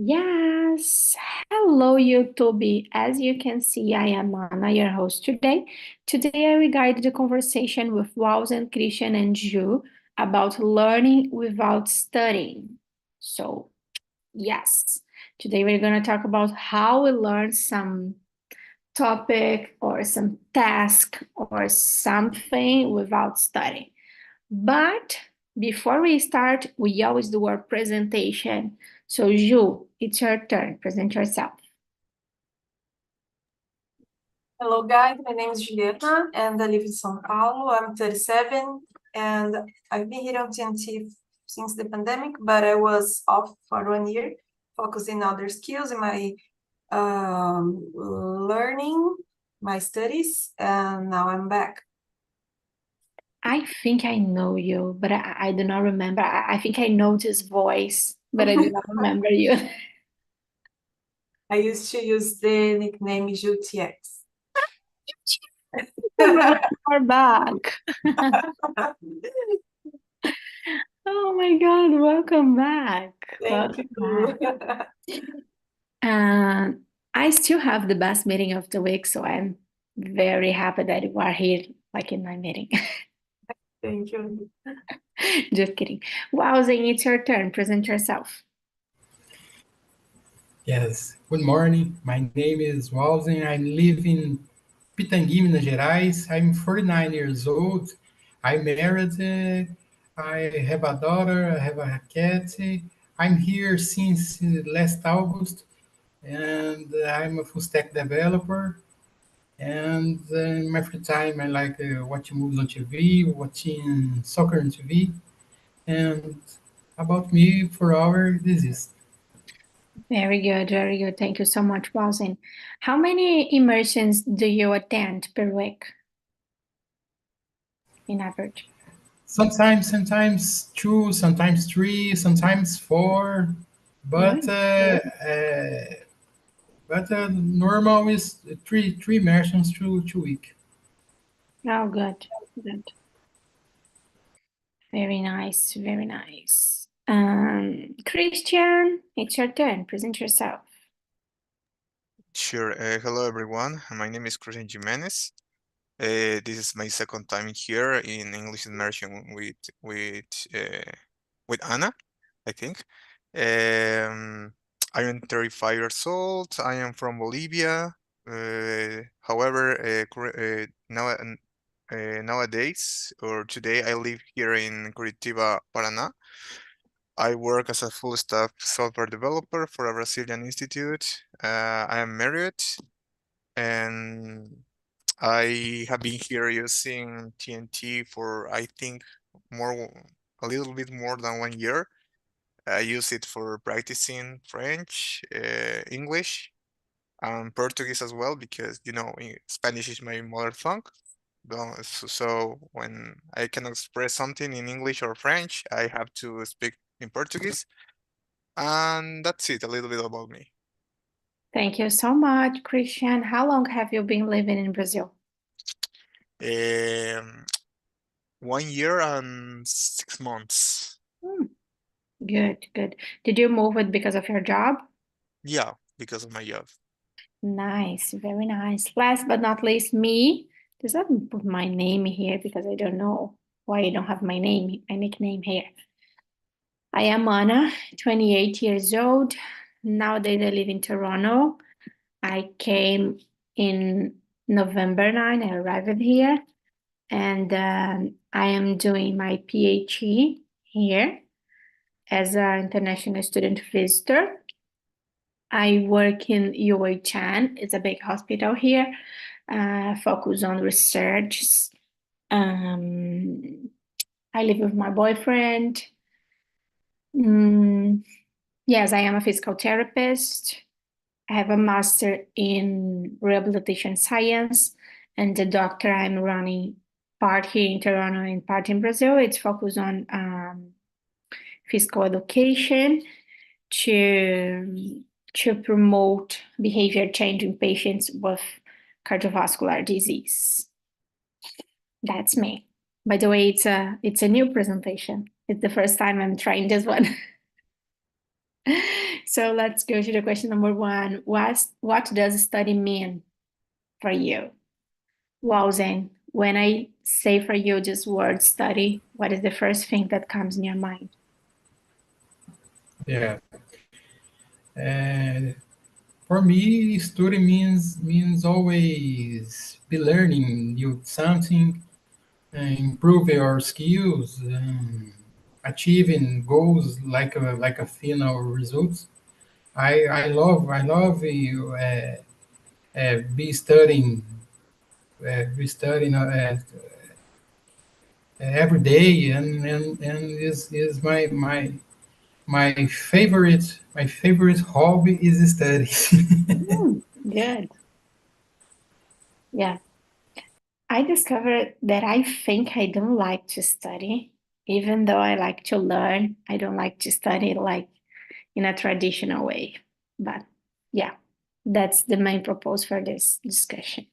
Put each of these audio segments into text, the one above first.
Yes. Hello, YouTube. As you can see, I am Anna, your host today. Today, I will guide the conversation with Wals and Christian and Ju about learning without studying. So, yes, today we're going to talk about how we learn some topic or some task or something without studying. But before we start, we always do our presentation. So, Ju, it's your turn. Present yourself. Hello guys, my name is Julieta and I live in São Paulo. I'm 37 and I've been here on TNT since the pandemic, but I was off for 1 year, focusing on other skills in my learning, my studies, and now I'm back. I think I know you, but I do not remember. I think I know this voice, but I do not remember you. I used to use the nickname JuTX. We're back. Oh my God, welcome back. Thank you. I still have the best meeting of the week, so I'm very happy that you are here, like in my meeting. Thank you. Just kidding. Wow, Zane, it's your turn. Present yourself. Yes, good morning. My name is Walzen. I live in Pitangui, Minas Gerais. I'm 49 years old. I'm married. I have a daughter. I have a cat. I'm here since last August, and I'm a full stack developer. And in my free time, I like watching movies on TV, watching soccer on TV. And about me, for our disease. Very good, very good. Thank you so much, Wazin. How many immersions do you attend per week, in average? Sometimes two, sometimes three, sometimes four, but normal is three immersions to week. Oh, good, good. Very nice, very nice. Christian, it's your turn. Present yourself. Sure. Hello, everyone. My name is Christian Jimenez. This is my second time here in English immersion with Anna, I think. I am 35 years old. I am from Bolivia. However, nowadays or today I live here in Curitiba, Paraná. I work as a full stack software developer for a Brazilian institute. I am married and I have been here using TNT for I think a little bit more than 1 year. I use it for practicing French, English, and Portuguese as well because Spanish is my mother tongue. So when I can express something in English or French, I have to speak in Portuguese. And that's it, a little bit about me. Thank you so much, Christian. How long have you been living in Brazil? 1 year and 6 months. Good, good. Did you move it because of your job? Yeah, because of my job. Nice, very nice. Last but not least, me. Does that put my name here because I don't know why I don't have my nickname here. I am Anna, 28 years old. Nowadays I live in Toronto. I came in November 9, I arrived here, and I am doing my PhD here as an international student visitor. I work in UHN, it's a big hospital here, focus on research. I live with my boyfriend. Yes, I am a physical therapist. I have a master in rehabilitation science, and the doctor I'm running part here in Toronto and part in Brazil. It's focused on physical education to promote behavior change in patients with cardiovascular disease. That's me. By the way, it's a new presentation. It's the first time I'm trying this one. So let's go to the question number one. What does study mean for you? Wowzen, when I say for you this word study, what is the first thing that comes in your mind? Yeah. And for me, study means always be learning new something, improve your skills, achieving goals like a final results. I love be studying every day, and is my favorite hobby is study. Good. Yeah. I discovered that I think I don't like to study, even though I like to learn. I don't like to study like in a traditional way. But yeah, that's the main purpose for this discussion.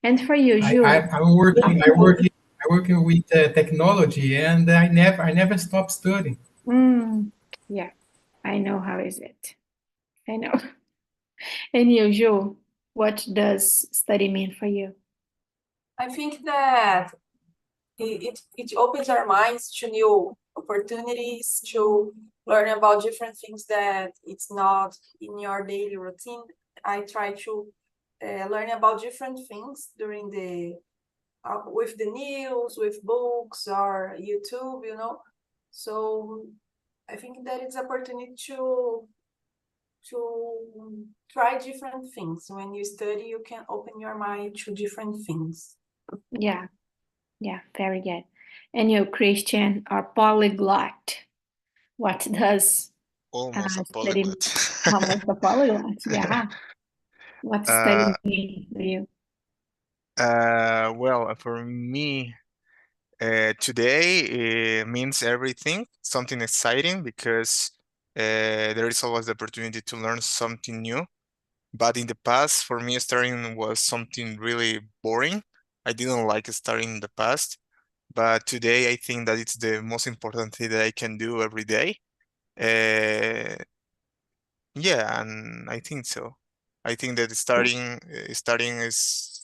And for you, I, Ju, I I'm working I working I working with technology, and I never stop studying. yeah, I know how is it. I know. And you, Ju, what does study mean for you? I think that it opens our minds to new opportunities, to learn about different things that it's not in your daily routine. I try to learn about different things during the with the news, with books or YouTube, you know. So I think that it's opportunity to try different things. When you study, you can open your mind to different things. Yeah, yeah, very good. And you, Christian, are polyglot. What does Almost a study mean? polyglot. Almost a polyglot, yeah. What study Uh, mean for you? well, for me, today means everything, something exciting because there is always the opportunity to learn something new. But in the past, for me, studying was something really boring. I didn't like studying in the past, but today I think that it's the most important thing that I can do every day. Uh, yeah, and I think so. I think that studying is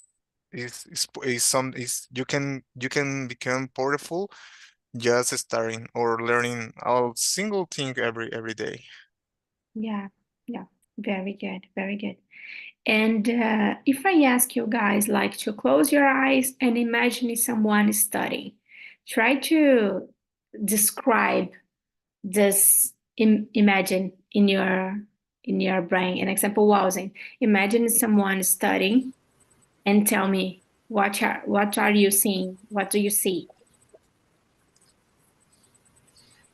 you can become powerful just starting or learning a single thing every day. Yeah, yeah, very good, very good. And if I ask you guys like to close your eyes and imagine someone studying, try to describe this imagine in your brain. An example wasn't imagine someone studying and tell me what are you seeing? What do you see?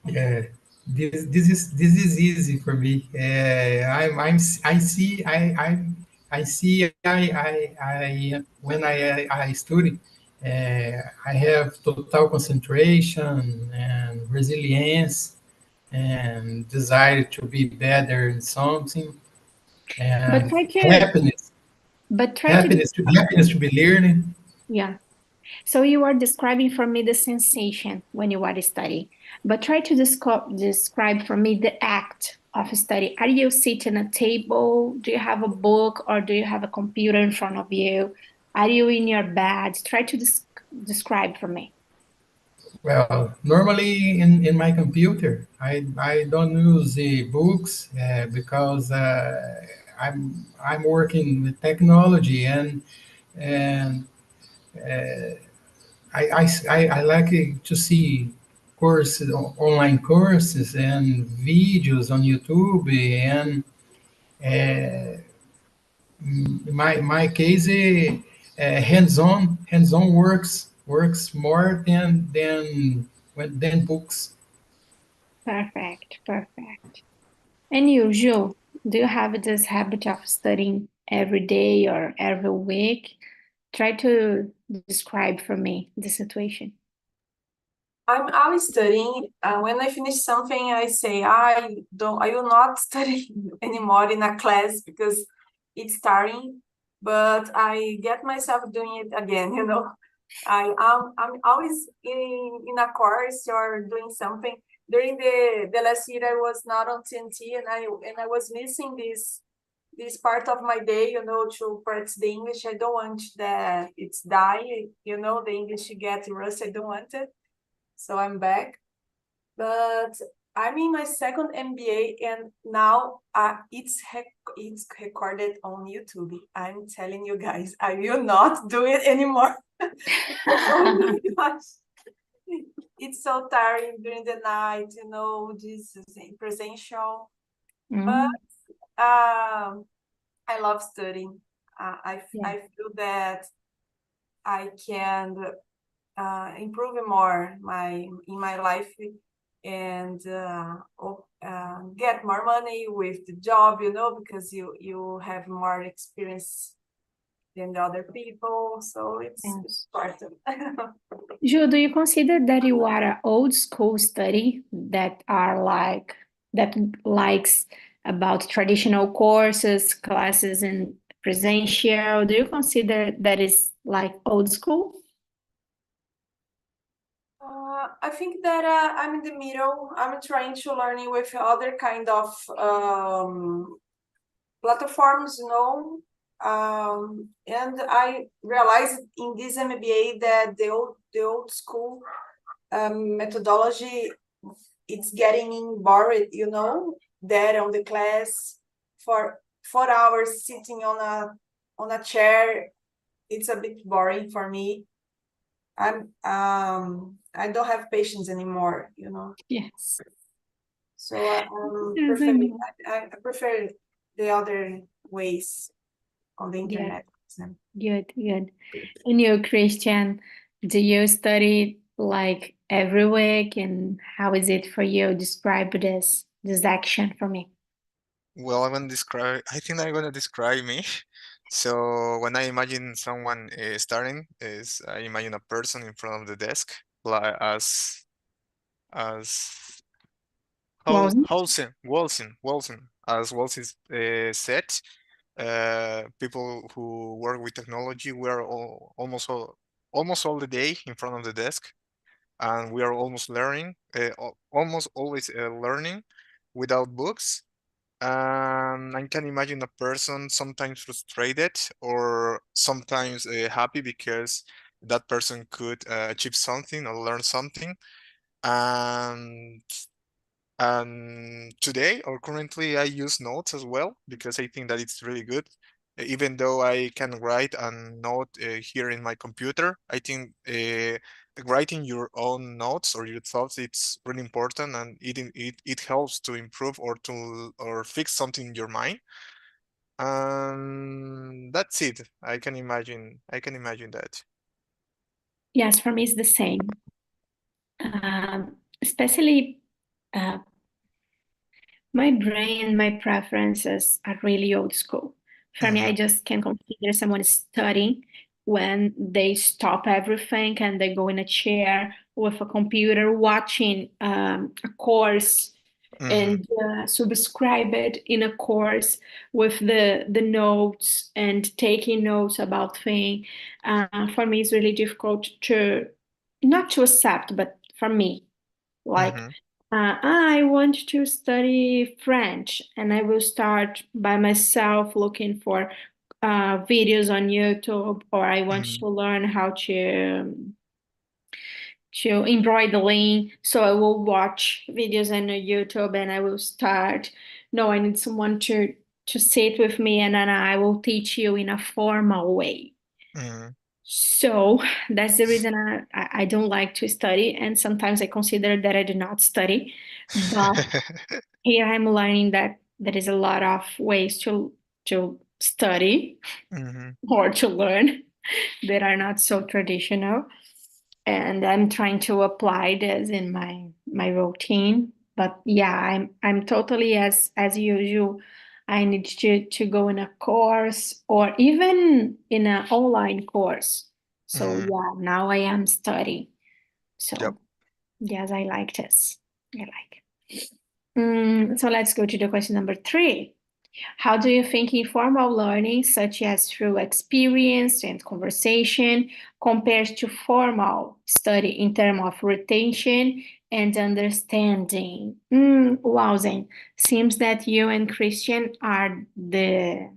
Yeah, this is easy for me. I see when I study, I have total concentration and resilience and desire to be better in something, But and try to happiness but try to happiness to be learning. yeah. So you are describing for me the sensation when you are studying, but try to describe for me the act of study. Are you sitting at a table? Do you have a book or do you have a computer in front of you? Are you in your bed? Try to describe for me. Well, normally in my computer, I don't use the books because I'm working with technology, and I like it to see courses, online courses and videos on YouTube, and my case, hands-on works more than books. Perfect, perfect. And you, Ju, do you have this habit of studying every day or every week? Try to describe for me the situation. I'm always studying. When I finish something, I say I will not study anymore in a class because it's tiring. But I get myself doing it again. You know, I'm always in a course or doing something. during the last year I was not on TNT, and I was missing this part of my day, to practice the English. I don't want that it's die, the English get rusty. I don't want it. So I'm back. But I'm in my second MBA, and now it's recorded on YouTube. I'm telling you guys, I will not do it anymore. Oh my gosh. It's so tiring during the night, this is presential. But I love studying. I feel that I can improve more in my life, and get more money with the job, because you have more experience than the other people. So it's important. Ju, do you consider that you are an old school study that likes about traditional courses, classes, and presential? Do you consider that is like old school? I think that I'm in the middle. I'm trying to learn with other kind of platforms, and I realized in this MBA that the old school methodology, it's getting bored, there on the class for 4 hours sitting on a chair. It's a bit boring for me. I don't have patience anymore, Yes. So I prefer the other ways on the internet. Good. And you, Christian, do you study like every week, and how is it for you? Describe this action for me. Well, I think I'm gonna describe me. So when I imagine someone starting, I imagine a person in front of the desk, like as Walden? Wilson, as Wilson said, people who work with technology, we are almost all the day in front of the desk, and we are almost almost always learning without books. I can imagine a person sometimes frustrated or sometimes happy because that person could achieve something or learn something. And today or currently I use notes as well because I think that it's really good. Even though I can write a note here in my computer, I think writing your own notes or your thoughts, it's really important, and it helps to improve or fix something in your mind. That's it. I can imagine that. Yes, for me it's the same. Especially my brain, my preferences are really old school. For me, I just can consider someone studying when they stop everything and they go in a chair with a computer watching a course and subscribe it in a course with the notes and taking notes about things. For me, it's really difficult to not to accept, but for me, like I want to study French, and I will start by myself looking for videos on YouTube, or I want to learn how to embroidering. So I will watch videos on YouTube, and I will start. No, I need someone to sit with me, and then I will teach you in a formal way. So that's the reason I don't like to study, and sometimes I consider that I do not study. But here I'm learning that there is a lot of ways to study or to learn that are not so traditional, and I'm trying to apply this in my routine. But yeah, I'm totally as usual. I need to go in a course or even in an online course. So yeah, now I am studying. So yes, I like this. I like. So let's go to the question number 3. How do you think informal learning, such as through experience and conversation, compares to formal study in terms of retention and understanding. Wowzing. Seems that you and Christian are the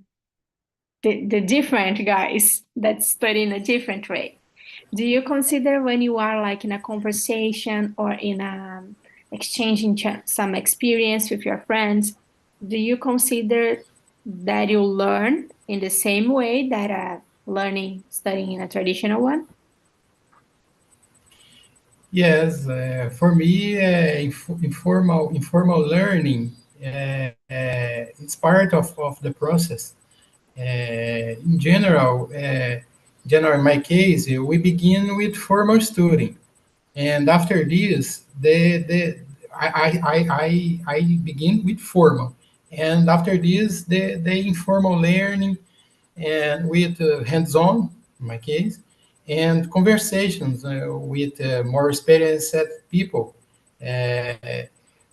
different guys that study in a different way. Do you consider when you are like in a conversation or in a exchanging some experience with your friends, do you consider that you learn in the same way that studying in a traditional one? Yes, for me, informal learning, it's part of the process. In general, in my case, we begin with formal studying, and after this, I begin with formal, and after this, the informal learning, and with hands-on, in my case, and conversations with more experienced people, uh,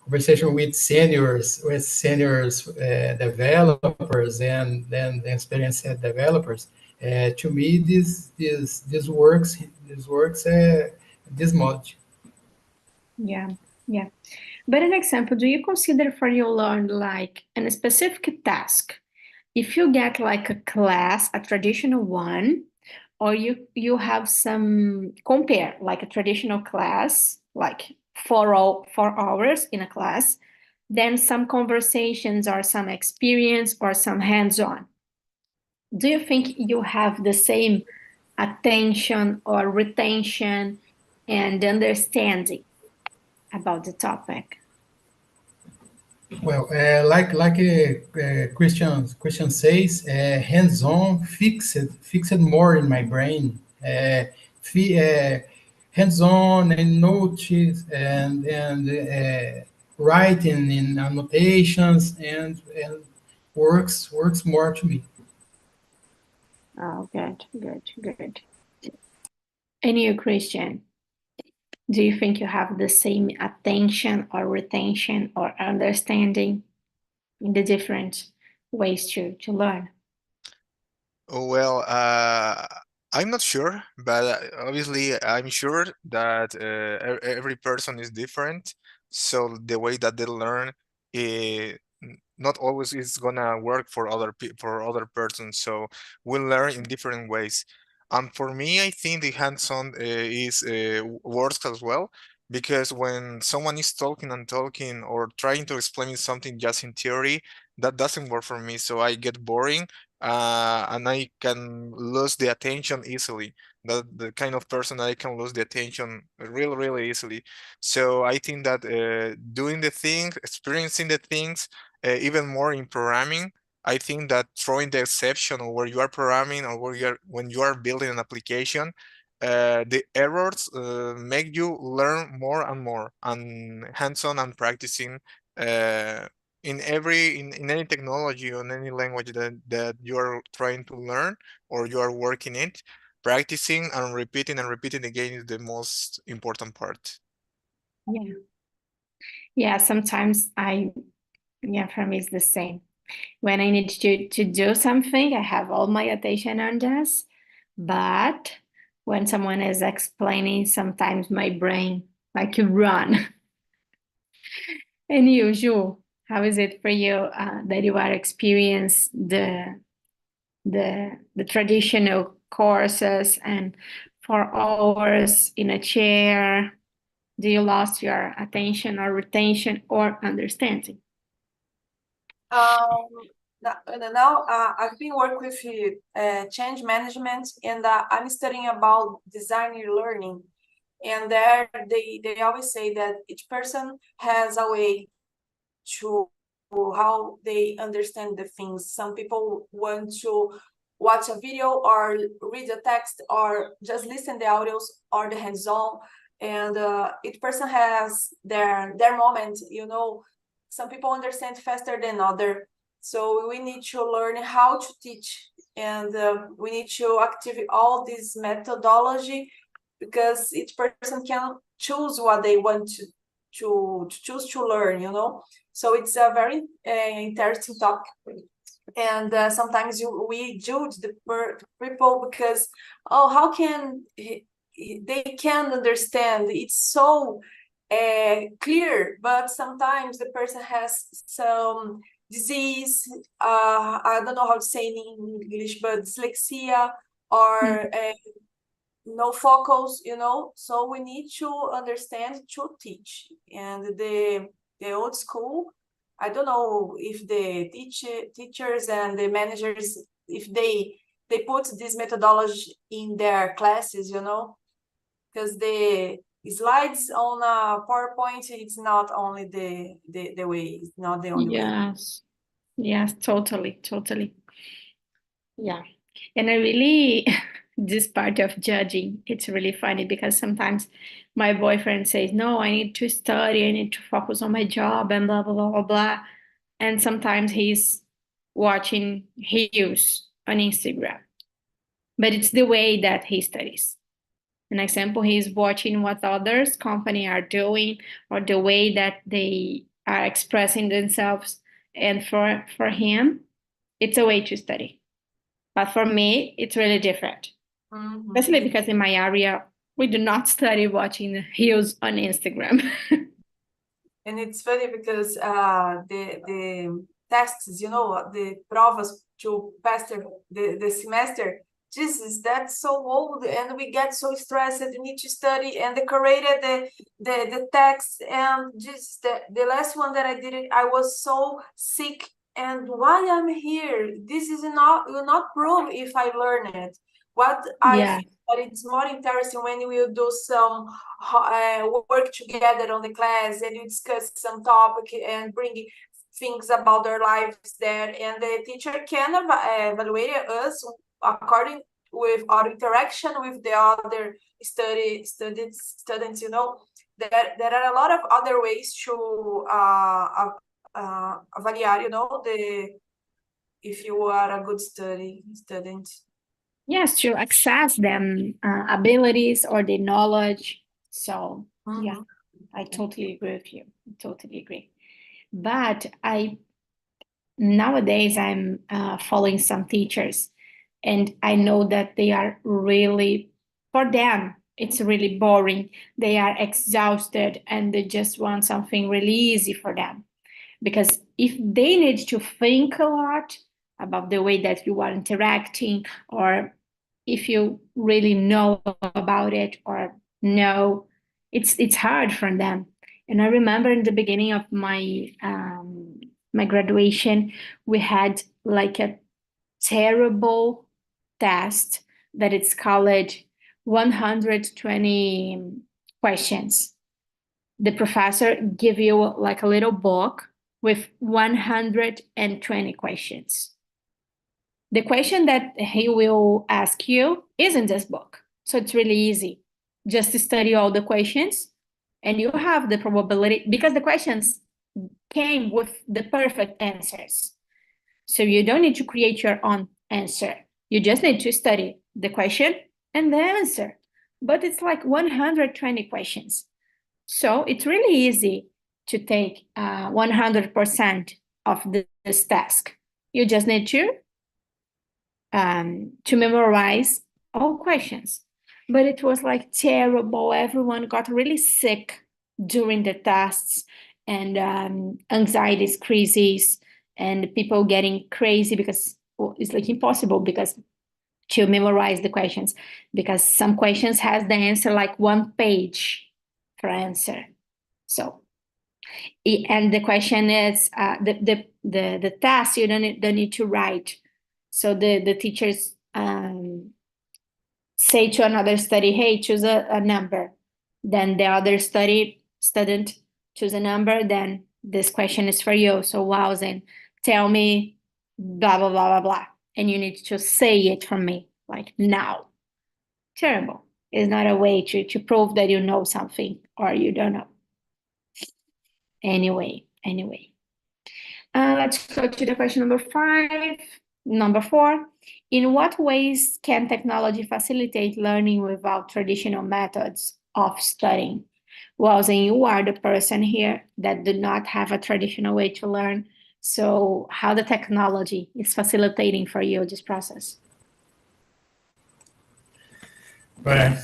conversation with seniors developers, and then experienced developers. To me, this works this much. Yeah, yeah. But an example, do you consider for you learn like in a specific task? If you get like a class, a traditional one, or you have some compare like a traditional class, like 4 hours in a class, then some conversations or some experience or some hands-on. Do you think you have the same attention or retention and understanding about the topic? Well, Christian says, hands-on fixed more in my brain. Hands-on and notes, and writing in annotations, and works more to me. Oh, good, good, good. And you, Christian, do you think you have the same attention or retention or understanding in the different ways to learn? Well, I'm not sure, but obviously I'm sure that every person is different. So the way that they learn, not always is gonna work for for other persons. So we learn in different ways. And for me, I think the hands-on is works as well, because when someone is talking and talking or trying to explain something just in theory, that doesn't work for me. So I get boring, and I can lose the attention easily. The kind of person that I can lose the attention really, really easily. So I think that doing the things, experiencing the things, even more in programming, I think that throwing the exception or where you are programming or when you are building an application, the errors make you learn more and more, and hands-on and practicing uh, in any technology or in any language that you are trying to learn or you are working it, practicing and repeating again is the most important part. Yeah. Yeah, sometimes for me it's the same. When I need to do something, I have all my attention on this. But when someone is explaining, sometimes my brain like run. And you, Ju, how is it for you that you are experience the traditional courses and 4 hours in a chair? Do you lost your attention or retention or understanding? I've been working with change management, and I'm studying about design learning. And there they always say that each person has a way to how they understand the things. Some people want to watch a video or read a text or just listen the audios or the hands-on, and each person has their moment, you know. Some people understand faster than other, so we need to learn how to teach, and we need to activate all this methodology, because each person can choose what they want to choose to learn, you know. So it's a very interesting topic, and sometimes we judge the people because, oh, how can they can understand? It's so clear, but sometimes the person has some disease, I don't know how to say it in English, but dyslexia or no focus, so we need to understand to teach. And the old school, I don't know if the teachers and the managers, if they put this methodology in their classes, because the slides on a PowerPoint, it's not only the way, it's not the only way. Yes, totally. Yeah. And I really, this part of judging, it's really funny because sometimes my boyfriend says, no, I need to study, I need to focus on my job and blah, blah, blah, blah, blah. And sometimes he's watching reels on Instagram, but it's the way that he studies. An example, he's watching what others company are doing or the way that they are expressing themselves. And for him, it's a way to study. But for me, it's really different, especially because in my area, we do not study watching reels on Instagram. And it's funny because the tests, the provas to pass the semester, Jesus, that's so old, and we get so stressed. We need to study and decorated the text. And just the last one that I did it, I was so sick. And why I'm here? This is will not prove if I learn it. What I think that it's more interesting when we will do some work together on the class and you discuss some topic and bring things about their lives there, and the teacher can evaluate us according with our interaction with the other students. There are a lot of other ways to evaluate, if you are a good student. Yes, to access them abilities or the knowledge. So yeah, I totally agree with you. Totally agree. But nowadays I'm following some teachers, and I know that they are really, for them, it's really boring. They are exhausted and they just want something really easy for them. Because if they need to think a lot about the way that you are interacting, or if you really know about it or no, it's hard for them. And I remember in the beginning of my my graduation, we had like a terrible test that it's called 120 questions. The professor give you like a little book with 120 questions. The question that he will ask you is in this book. So it's really easy. Just to study all the questions, and you have the probability, because the questions came with the perfect answers. So you don't need to create your own answer. You just need to study the question and the answer. But it's like 120 questions. So it's really easy to take 100% of this task. You just need to memorize all questions. But it was like terrible. Everyone got really sick during the tests, and anxiety increases, and people getting crazy because it's like impossible because to memorize the questions, because some questions has the answer like 1 page for answer. So, and the question is the task you don't need to write. So the teachers say to another study, hey, choose a number. Then the other student choose a number. Then this question is for you. So Wowzen, tell me blah blah blah blah blah, and you need to say it for me like now. Terrible. It's not a way to prove that you know something or you don't know. Anyway. Let's go to the question number 4. In what ways can technology facilitate learning without traditional methods of studying? Well, then you are the person here that do not have a traditional way to learn. So how the technology is facilitating for you this process? Well,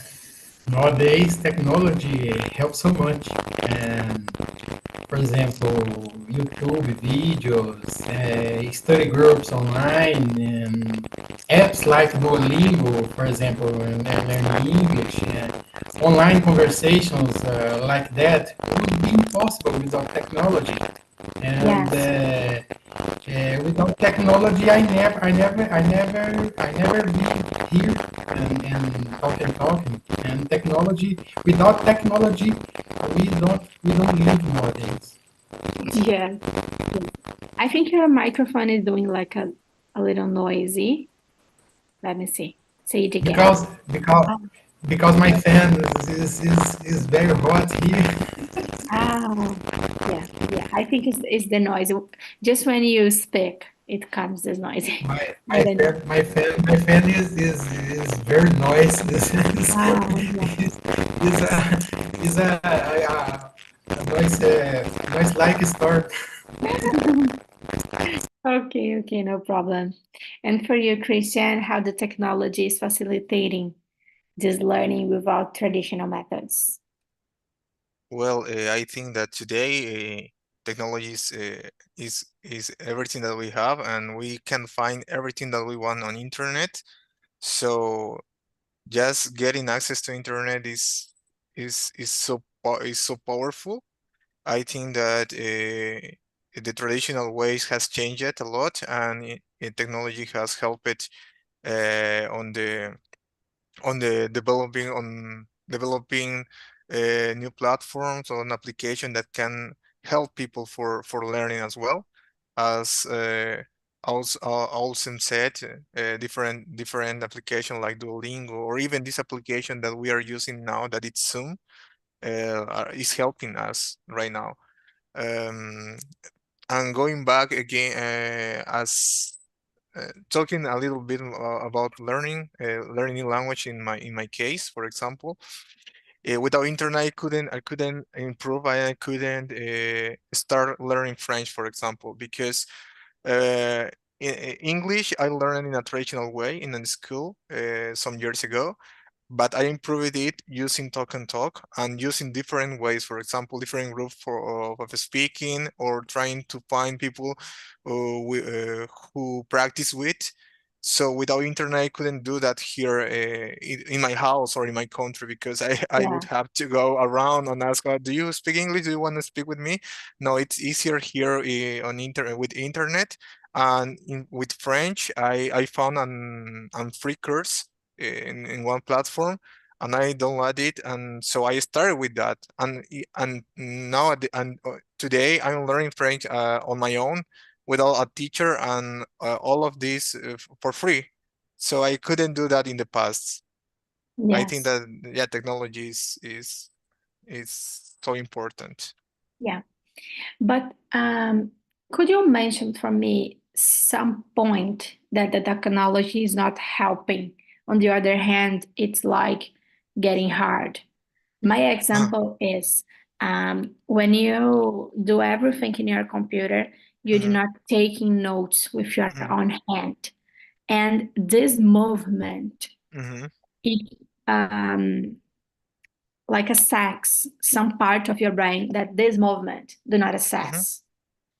Nowadays, technology helps so much. And for example, YouTube videos, study groups online, and apps like Duolingo, for example, and learning English, online conversations like that would be impossible without technology. And Yes. without technology, I never be here and talking. And technology, without technology, we don't live nowadays. Yes. Yes. I think your microphone is doing like a little noisy. Let me see. Say it again. Because because Oh, because my fan is very hot here. ah, yeah, yeah. I think it's the noise. Just when you speak, it comes this noise. I don't know. My fan is very noisy. Ah, yeah. Is a noise noise like storm. Okay, okay, no problem. And for you, Christian, how the technology is facilitating this learning without traditional methods? Well, I think that today technology is everything that we have, and we can find everything that we want on internet. So just getting access to internet is so powerful. I think that the traditional ways has changed it a lot, and technology has helped it on developing new platforms or an application that can help people for learning as well. As Olsen said, different application like Duolingo, or even this application that we are using now, that it's Zoom, is helping us right now. Um, and going back again, as talking a little bit about learning new language in my case, for example, without internet, I couldn't improve. I couldn't start learning French, for example, because uh, English I learned in a traditional way in a school some years ago, but I improved it using talk and talk and using different ways. For example, different groups of speaking, or trying to find people who practice with. So without internet, I couldn't do that here in my house or in my country, because I Yeah, would have to go around and ask, do you speak English? Do you want to speak with me? No, it's easier here on internet with internet. And with French, I found an free course in one platform, and I downloaded it, and so I started with that, and now today I'm learning French on my own without a teacher, and all of this for free. So I couldn't do that in the past. I think yes, that, yeah, technology is so important. yeah. But could you mention for me some point that the technology is not helping? On the other hand, it's like getting hard. My Uh, example is when you do everything in your computer, you do mhm, not taking notes with your mhm, own hand. And this movement, mhm, it like assess some part of your brain that this movement do not mhm, assess.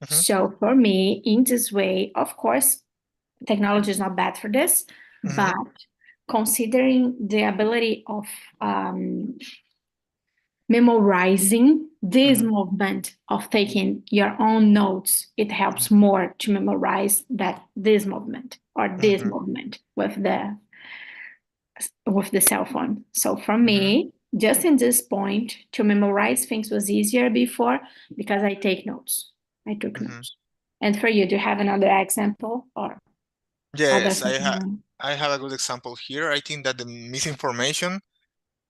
mhm, So for me, in this way, of course, technology is not bad for this, mhm, but considering the ability of um, memorizing this mhm, movement of taking your own notes, it helps more to memorize that this movement or this mhm, movement with the cell phone. So for mhm, me, just in this point, to memorize things was easier before because I take notes. I took mhm. notes. And for you, do you have another example or other Yes, thing? I have a good example here. I think that the misinformation,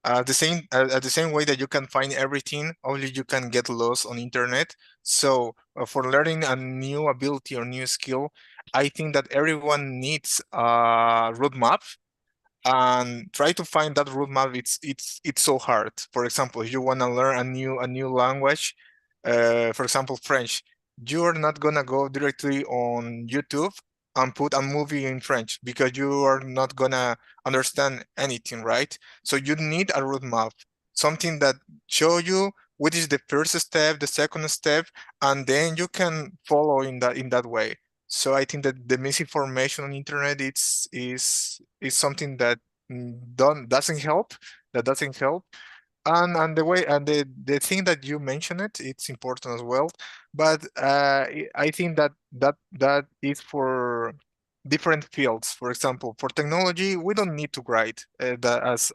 the same way that you can find everything, only you can get lost on internet. So for learning a new ability or new skill, I think that everyone needs a roadmap, and try to find that roadmap. It's so hard. For example, if you want to learn a new language, for example, French, you're not gonna go directly on YouTube and put a movie in French because you are not gonna understand anything, right? So you need a roadmap, something that show you what is the first step, the second step, and then you can follow in that way. So I think that the misinformation on internet is something that doesn't help. That doesn't help. And the way and the thing that you mentioned it's important as well. But I think that is for different fields. For example, for technology, we don't need to write that as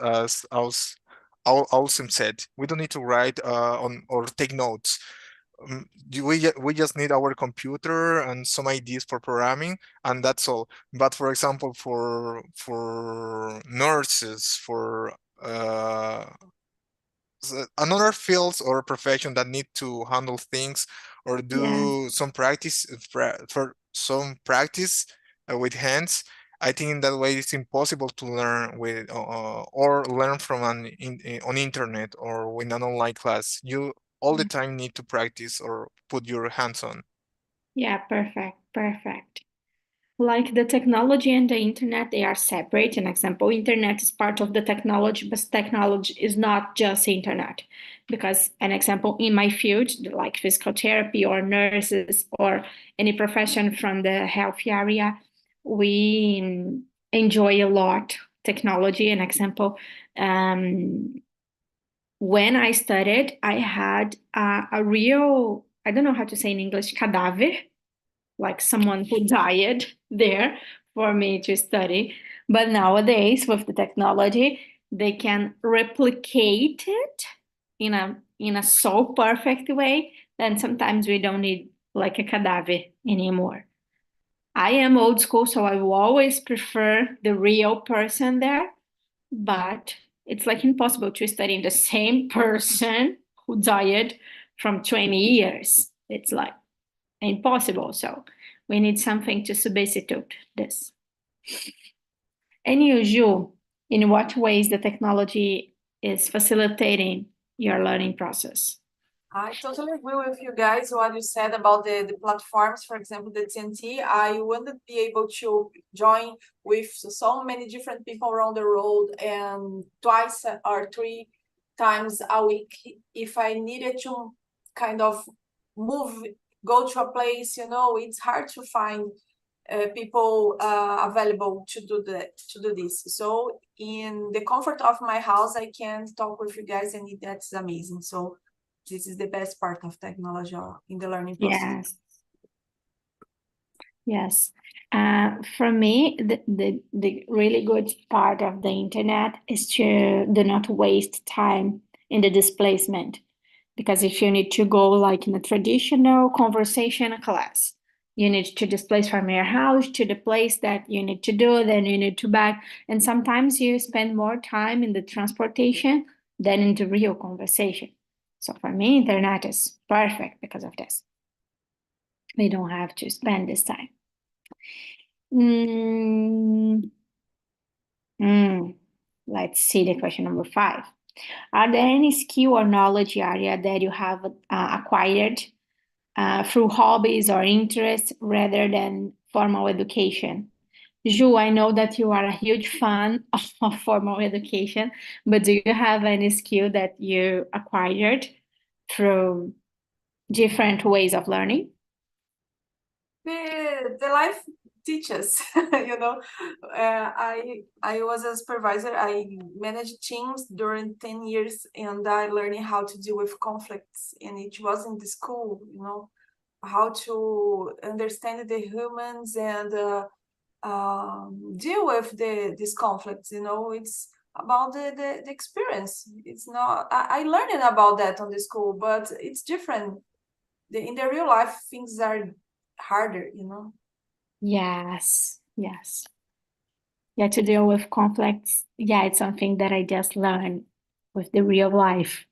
Awesome said. We don't need to write on or take notes. We just need our computer and some ideas for programming, and that's all. But for example, for nurses, for another fields or profession that need to handle things or Yeah. do some practice for some practice with hands. I think in that way it's impossible to learn with or learn from on internet or with an online class. You all the time need to practice or put your hands on. Yeah, perfect, perfect. Like the technology and the internet, they are separate. An example, internet is part of the technology, but technology is not just internet. Because an example in my field, like physical therapy or nurses or any profession from the health area, we enjoy a lot technology. An example, when I studied, I had a real, I don't know how to say in English, cadaver, like someone who died there for me to study. But nowadays, with the technology, they can replicate it in a so perfect way that sometimes we don't need like a cadaver anymore. I am old school, so I will always prefer the real person there, but it's like impossible to study the same person who died from 20 years. It's like impossible. So we need something to substitute this. And you, Ju, in what ways the technology is facilitating your learning process? I totally agree with you guys, what you said about the platforms, for example, the TNT. I wouldn't be able to join with so many different people around the world and twice or three times a week if I needed to kind of go to a place, it's hard to find people available to do this. So in the comfort of my house, I can talk with you guys, and that's amazing. So this is the best part of technology in the learning process. Yes. For me, the really good part of the internet is to do not waste time in the displacement. Because if you need to go like in a traditional conversation class, you need to displace from your house to the place that you need to do, then you need to back. And sometimes you spend more time in the transportation than in the real conversation. So for me, internet is perfect because of this. We don't have to spend this time. Let's see the question number 5. Are there any skill or knowledge area that you have acquired through hobbies or interests rather than formal education? Ju, I know that you are a huge fan of formal education, but do you have any skill that you acquired through different ways of learning? The life teaches, I was a supervisor. I managed teams during 10 years, and I learned how to deal with conflicts. And it was in the school, how to understand the humans and deal with these conflicts. It's about the experience. It's not. I learned about that on the school, but it's different. In the real life, things are harder. Yes. Yeah, to deal with conflicts. Yeah, it's something that I just learned with the real life.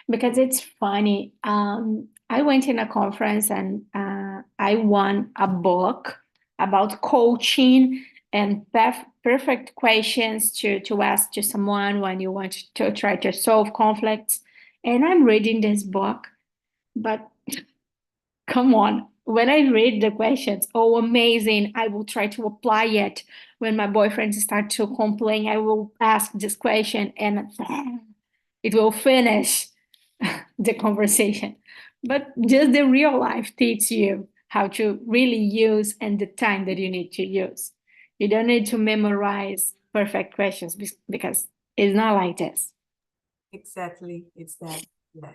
Because it's funny. I went in a conference and I won a book about coaching and perfect questions to ask to someone when you want to try to solve conflicts. And I'm reading this book, but come on, when I read the questions, oh, amazing, I will try to apply it. When my boyfriend start to complain, I will ask this question and it will finish the conversation. But just the real life teaches you how to really use and the time that you need to use. You don't need to memorize perfect questions because it's not like this. Exactly, it's that. Yeah.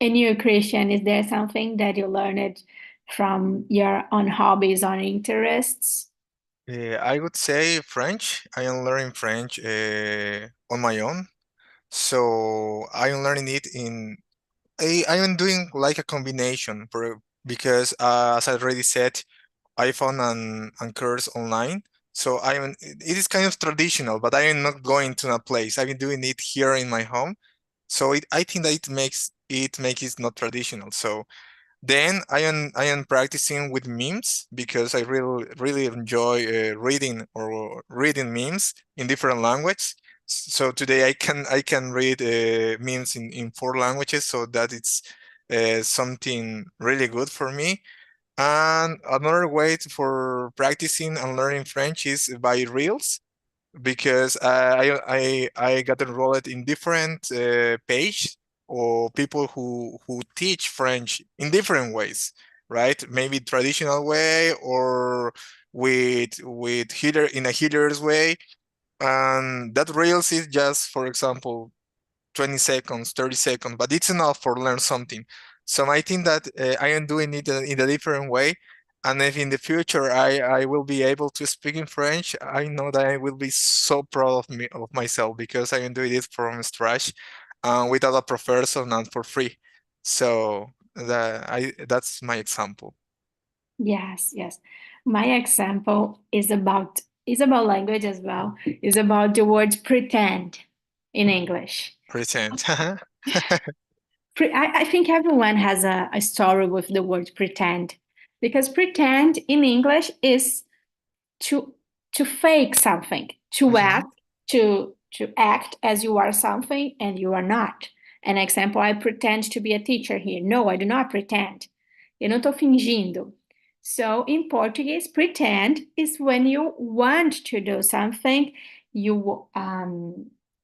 And you, Christian, is there something that you learned from your own hobbies or interests? I would say French. I am learning French on my own. So I am learning it I am doing like a combination because as I already said, I found an course online. So it is kind of traditional, but I am not going to a place. I've been doing it here in my home. So I think that it makes it not traditional. So then I am practicing with memes because I really enjoy reading memes in different languages. So today I can read memes in 4 languages, so that it's something really good for me. And another way for practicing and learning French is by reels because I got enrolled in different page or people who teach French in different ways, right? Maybe traditional way or with healer in a healer's way. And that Reels is just, for example, 20 seconds, 30 seconds, but it's enough for learn something. So I think that I am doing it in a different way. And if in the future I will be able to speak in French, I know that I will be so proud of myself because I am doing it from scratch without a professor and for free. So that's my example. Yes, yes. My example is about language as well. Is about the word pretend in English. Present. I think everyone has a story with the word pretend because pretend in English is to to fake something, to Mhm. act, to act as you are something and you are not. An example, I pretend to be a teacher here. No, I do not pretend. Eu não estou fingindo. So in Portuguese, pretend is when you want to do something, you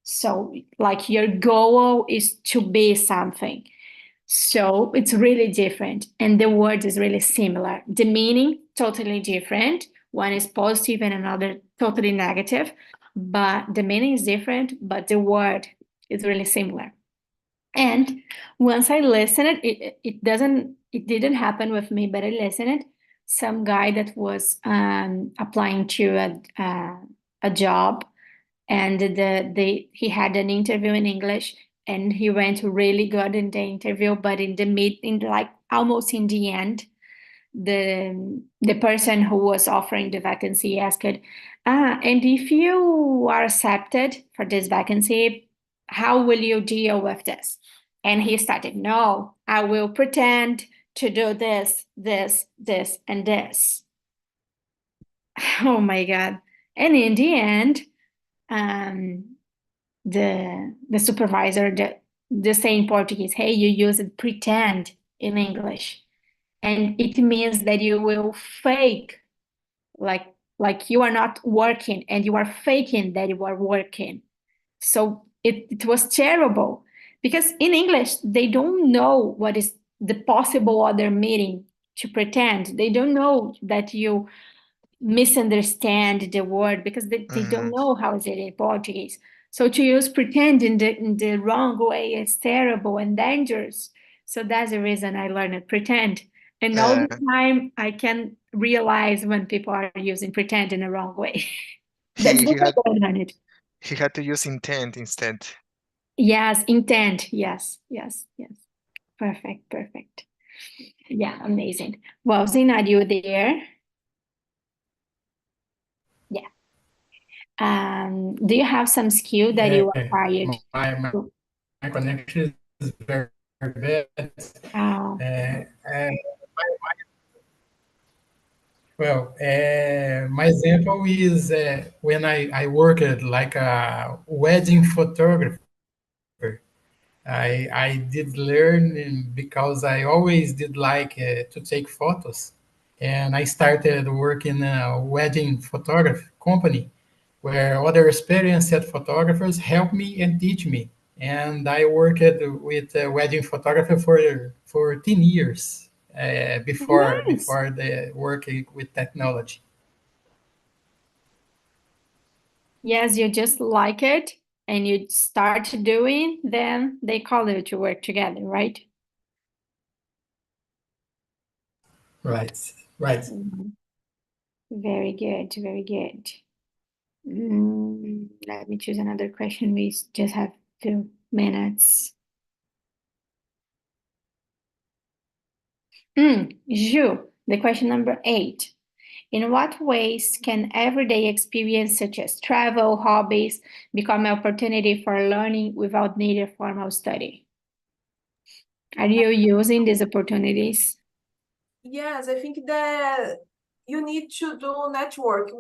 so like your goal is to be something. So it's really different. And the word is really similar. The meaning, totally different. One is positive and another totally negative. But the meaning is different, but the word is really similar. And once I listened, it didn't happen with me, but I listened. Some guy that was applying to a job and he had an interview in English and he went really good in the interview, but in like almost in the end, the person who was offering the vacancy asked, and if you are accepted for this vacancy, how will you deal with this? And he started, no, I will pretend to do this, this, this, and this. Oh my God. And in the end, um, the supervisor the say in Portuguese, hey, you use it pretend in English. And it means that you will fake like like you are not working and you are faking that you are working. So it was terrible because in English they don't know what is the possible other meaning to pretend. They don't know that you misunderstand the word because they don't Mhm. know how is it in Portuguese. So to use pretend in the wrong way is terrible and dangerous. So that's the reason I learned pretend. And all Uh, the time I can realize when people are using pretend in the wrong way. That's he the he had way I learned it. he had to use intent instead. Yes, intent. Yes, yes, yes. Perfect, perfect. Yeah, amazing. Well, Zina, are you there? Yeah. Do you have some skill that Yeah, you acquired? my connection is very, very bad. Uh, Uh, well, my example is when I worked like a wedding photographer. I did learn because I always did like to take photos. and I started working in a wedding photography company where other experienced photographers help me and teach me. And I worked with wedding photography for 10 years Nice. before the working with technology. Yes, you just like it and you start doing, then they call you to work together, right? Right, right. Mhm. Very good, very good. Let me choose another question. We just have 2 minutes. Ju, the question number 8. In what ways can everyday experience such as travel, hobbies, become an opportunity for learning without needing formal study? Are you using these opportunities? Yes, I think that you need to do network,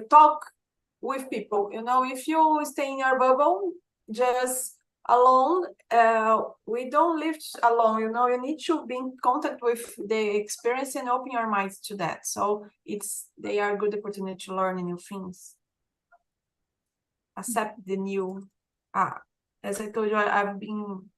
talk with people. You know, if you stay in your bubble, just alone, we don't live alone. You know, you need to be in contact with the experience and open your minds to that. So they are good opportunity to learn new things, accept the new. As I told you, I've been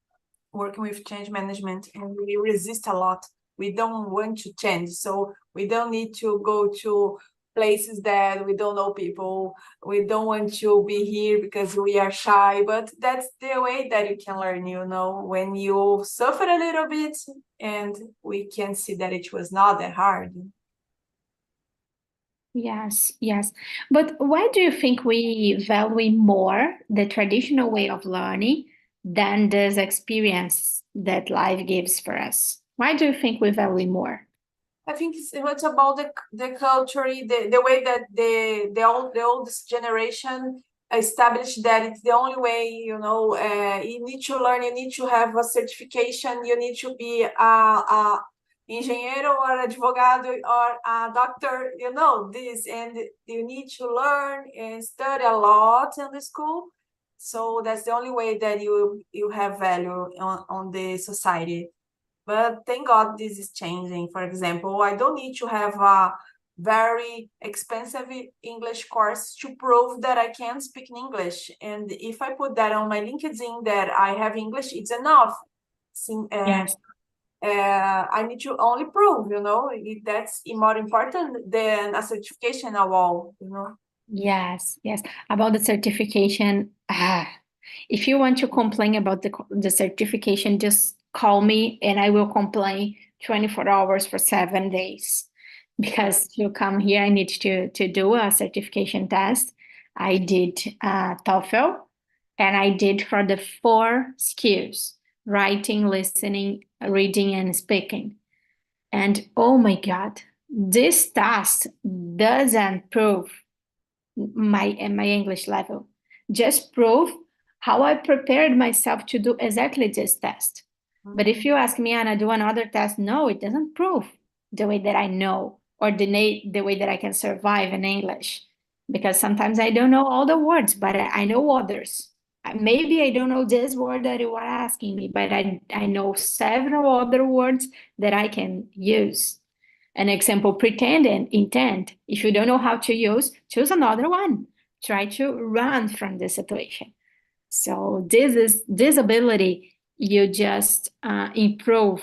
working with change management and we resist a lot. We don't want to change, so we don't need to go to places that we don't know people. We don't want to be here because we are shy, but that's the way that you can learn, you know, when you suffer a little bit and we can see that it was not that hard. Yes, yes. But why do you think we value more the traditional way of learning than this experience that life gives for us? Why do you think we value more? I think it's about the culture, the way that the oldest generation established that it's the only way, you know, you need to learn, you need to have a certification, you need to be a engineer or advogado or a doctor, you know, this, and you need to learn and study a lot in the school. So that's the only way that you have value on the society. But thank God this is changing. For example, I don't need to have a very expensive English course to prove that I can speak in English. And if I put that on my LinkedIn that I have English, it's enough. Yes. I need to only prove, you know, that's more important than a certification at all, you know. Yes, yes. About the certification, if you want to complain about the certification, just call me and I will complain 24 hours for 7 days. Because to come here, I need to do a certification test. I did TOEFL and I did for the 4 skills: writing, listening, reading, and speaking. And oh my God, this test doesn't prove my English level. Just prove how I prepared myself to do exactly this test. But if you ask me, Anna, do another test, no, it doesn't prove the way that I know or the way that I can survive in English. Because sometimes I don't know all the words, but I know others. Maybe I don't know this word that you are asking me, but I know several other words that I can use. An example, pretend and intent. If you don't know how to use, choose another one. Try to run from the situation. So this ability you just improve.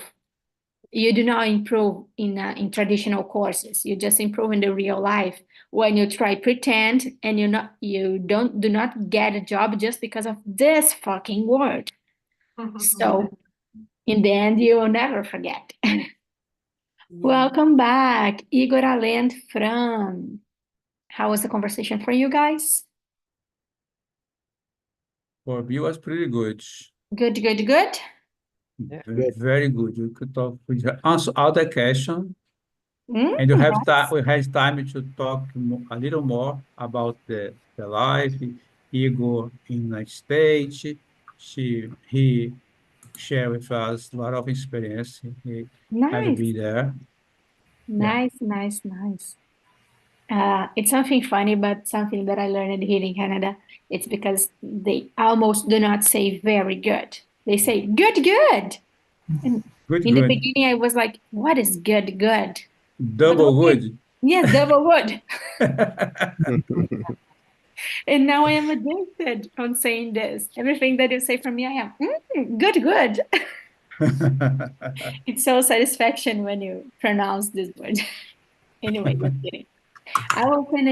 You do not improve in traditional courses. You just improve in the real life when you try pretend and you do not get a job just because of this fucking word. So in the end, you will never forget. Welcome back, Igor Alend Fran. How was the conversation for you guys? For me, was pretty good. Good, good, good. Very good. You could talk, we answer all the question, Mm, and yes. we had time to talk a little more about the life. Igor in United States, he shared with us a lot of experience. He had to Nice, be there. Yeah. nice, nice, nice. It's something funny, but something that I learned here in Canada. It's because they almost do not say very good. They say good, good. And Good, in the good. beginning, I was like, what is good, good? Double okay. good. Yes, double good. And now I am addicted on saying this. Everything that you say from me, I am good, good. It's so satisfaction when you pronounce this word. Anyway, just kidding. I will finish